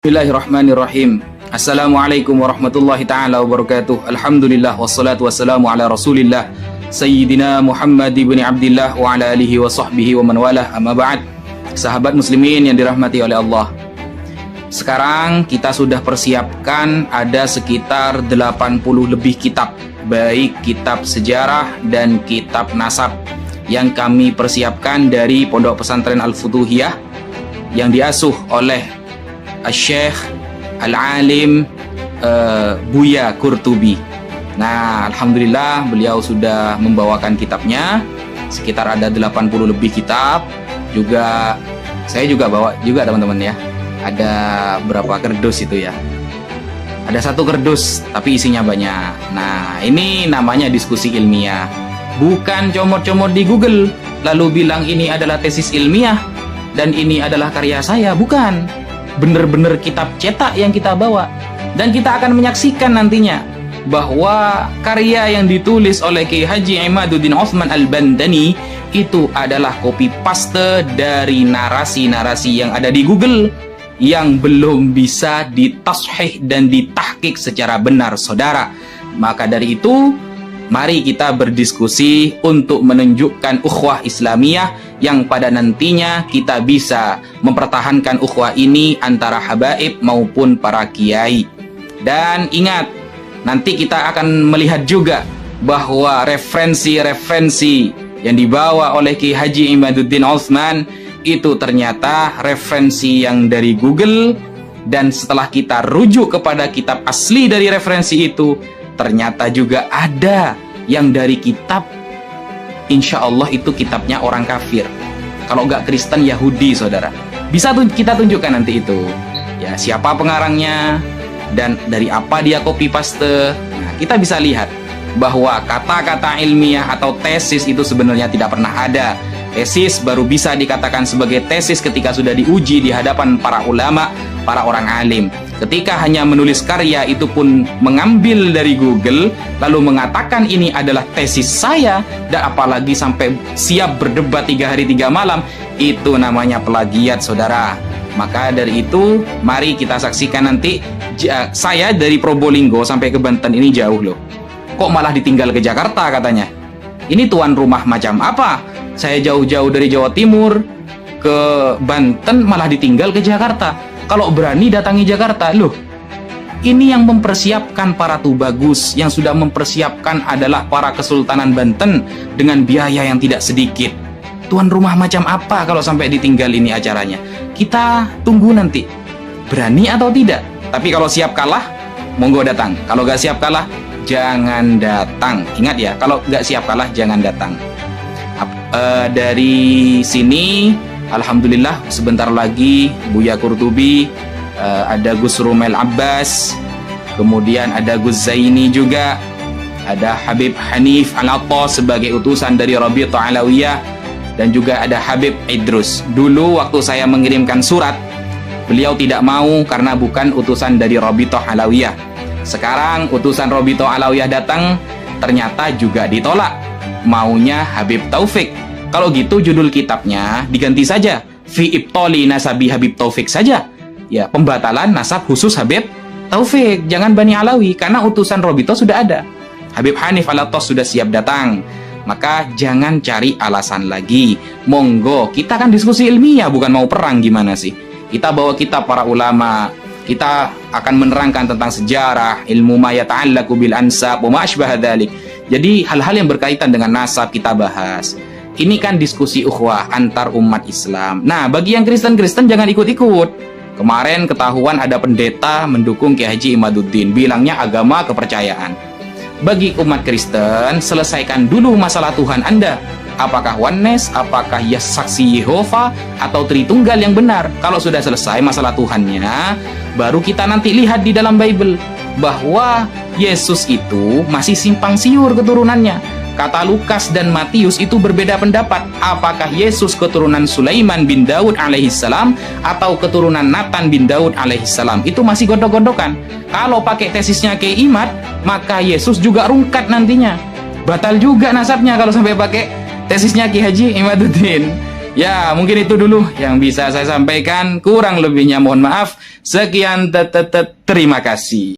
Bismillahirrahmanirrahim. Assalamualaikum warahmatullahi ta'ala wabarakatuh. Alhamdulillah wassalatu wassalamu ala rasulillah Sayyidina Muhammad ibn Abdillah wa ala alihi wa sahbihi wa man walah, amma ba'd. Sahabat muslimin yang dirahmati oleh Allah, sekarang kita sudah persiapkan ada sekitar 80 lebih kitab, baik kitab sejarah dan kitab nasab, yang kami persiapkan dari Pondok Pesantren Al-Futuhiyah yang diasuh oleh Syekh Al-Alim Buya Qurtubi. Nah, alhamdulillah beliau sudah membawakan kitabnya, sekitar ada 80 lebih kitab. Juga saya juga bawa juga teman-teman ya. Ada berapa kerdus itu ya? Ada satu kerdus tapi isinya banyak. Nah, ini namanya diskusi ilmiah. Bukan comot-comot di Google lalu bilang ini adalah tesis ilmiah dan ini adalah karya saya, bukan. Bener-bener kitab cetak yang kita bawa, dan kita akan menyaksikan nantinya bahwa karya yang ditulis oleh Kiai Haji Imaduddin Utsman Al-Bandani itu adalah copy paste dari narasi-narasi yang ada di Google yang belum bisa ditashih dan ditahqiq secara benar, saudara. Maka dari itu, mari kita berdiskusi untuk menunjukkan ukhuwah Islamiyah yang pada nantinya kita bisa mempertahankan ukhuwah ini antara habaib maupun para kiai. Dan ingat, nanti kita akan melihat juga bahwa referensi-referensi yang dibawa oleh Kiai Haji Imaduddin Utsman itu ternyata referensi yang dari Google, dan setelah kita rujuk kepada kitab asli dari referensi itu, ternyata juga ada yang dari kitab, insya Allah itu kitabnya orang kafir. Kalau nggak Kristen, Yahudi, saudara. Bisa kita tunjukkan nanti itu. Ya, siapa pengarangnya dan dari apa dia copy paste. Nah, kita bisa lihat bahwa kata-kata ilmiah atau tesis itu sebenarnya tidak pernah ada. Tesis baru bisa dikatakan sebagai tesis ketika sudah diuji di hadapan para ulama, para orang alim. Ketika hanya menulis karya itu pun mengambil dari Google lalu mengatakan ini adalah tesis saya, dan apalagi sampai siap berdebat 3 hari 3 malam, itu namanya plagiat, saudara. Maka dari itu mari kita saksikan nanti. Saya dari Probolinggo sampai ke Banten ini jauh loh, kok malah ditinggal ke Jakarta katanya. Ini tuan rumah macam apa? Saya jauh-jauh dari Jawa Timur ke Banten malah ditinggal ke Jakarta. Kalau berani datangi Jakarta, loh. Ini yang mempersiapkan para tubagus, yang sudah mempersiapkan adalah para Kesultanan Banten dengan biaya yang tidak sedikit. Tuan rumah macam apa kalau sampai ditinggal ini acaranya? Kita tunggu nanti, berani atau tidak. Tapi kalau siap kalah, monggo datang. Kalau gak siap kalah, jangan datang. Ingat ya, kalau gak siap kalah, jangan datang. Dari sini, alhamdulillah sebentar lagi Buya Qurtubi, ada Gus Rumel Abbas, kemudian ada Gus Zaini juga, ada Habib Hanif Al-Attas sebagai utusan dari Rabithah Alawiyah, dan juga ada Habib Idrus. Dulu waktu saya mengirimkan surat, beliau tidak mau karena bukan utusan dari Rabithah Alawiyah. Sekarang utusan Rabithah Alawiyah datang, ternyata juga ditolak, maunya Habib Taufik. Kalau gitu judul kitabnya diganti saja, Fi Ibtali Nasabi Habib Taufik saja. Ya, pembatalan nasab khusus Habib Taufik, jangan Bani Alawi, karena utusan Rabithah sudah ada. Habib Hanif Al-Attas sudah siap datang. Maka jangan cari alasan lagi. Monggo, kita kan diskusi ilmiah, bukan mau perang gimana sih. Kita bawa kitab para ulama, kita akan menerangkan tentang sejarah, ilmu ma yata'allaqu bil ansab wa ma asbaha dzalik. Jadi hal-hal yang berkaitan dengan nasab kita bahas. Ini kan diskusi ukhuwah antar umat Islam. Nah, bagi yang Kristen-Kristen jangan ikut-ikut. Kemarin ketahuan ada pendeta mendukung Kiai Haji Imaduddin, bilangnya agama kepercayaan. Bagi umat Kristen, selesaikan dulu masalah Tuhan Anda. Apakah oneness, apakah saksi Yehova, atau Tritunggal yang benar. Kalau sudah selesai masalah Tuhannya, baru kita nanti lihat di dalam Bible bahwa Yesus itu masih simpang siur keturunannya. Kata Lukas dan Matius itu berbeda pendapat. Apakah Yesus keturunan Sulaiman bin Daud alaihissalam atau keturunan Nathan bin Daud alaihissalam? Itu masih godok-godokan. Kalau pakai tesisnya Kiai Imad, maka Yesus juga rungkat nantinya. Batal juga nasabnya kalau sampai pakai tesisnya Kiai Haji Imaduddin. Ya, mungkin itu dulu yang bisa saya sampaikan. Kurang lebihnya mohon maaf. Sekian, terima kasih.